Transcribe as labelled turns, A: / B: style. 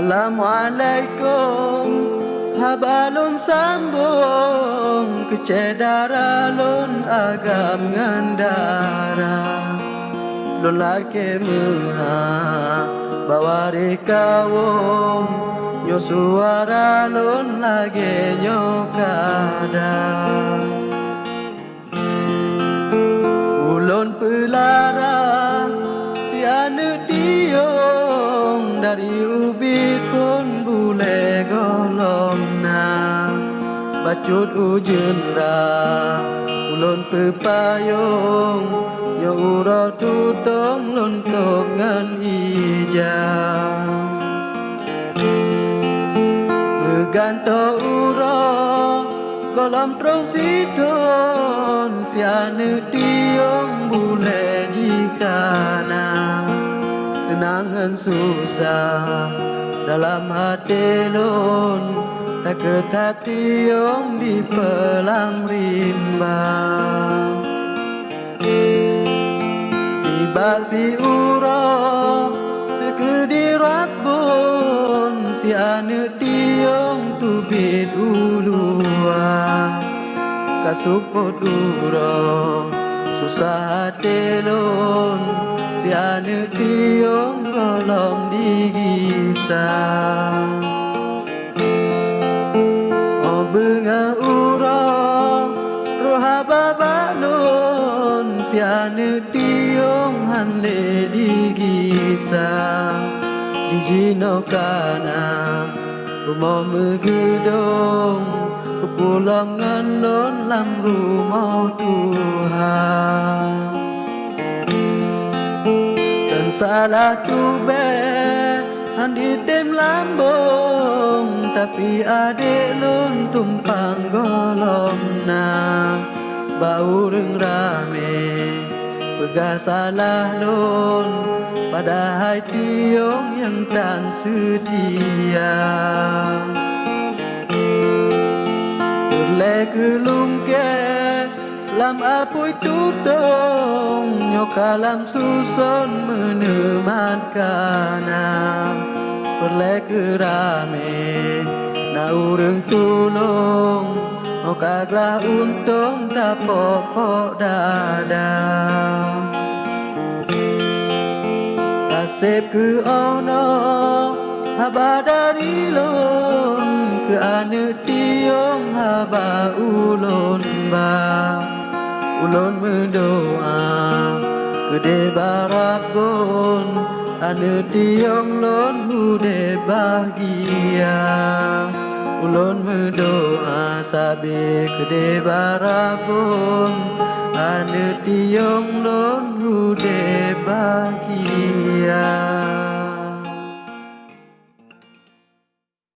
A: Assalamualaikum, habalun sambung kecedara lun agam ngandara lun lake meha bawari kawum nyo suara lun lage nyo kada ulun pelara si anu diong dari ubit pun bule golomna bacut ujun ra ulun pepayung nyo uro tutong lun tok ngan ija meganto uro golom trong sidon si anu diong bule jikana senangan susah dalam hati lun tak ketati yang di pelang rimba tiba si uro tekedi rabun si anu tiong tubit ulua kasupot uro susah hati lun si anu tiong golong digisa o benga uro roha babalun si anu tiong hanle digisa dijino kana rumah megedong kepulangan lon lam rumah Tuhan salah tu be handi dem lambung tapi adik lun tumpang golomna bau reng rame pegah salah lun pada hati yang tak setia berle kelungke lam apui tutong nyokalam susun menematkanna perle kerame na ureng tulung okaglah untung tapok dada kasep ke ono haba dari lun ke anu tiong haba ulun ba ulun mendoa gede barabun anu tiong lun hude bahagia ulun mendoa sabi gede barabun anu tiong lun hude bahagia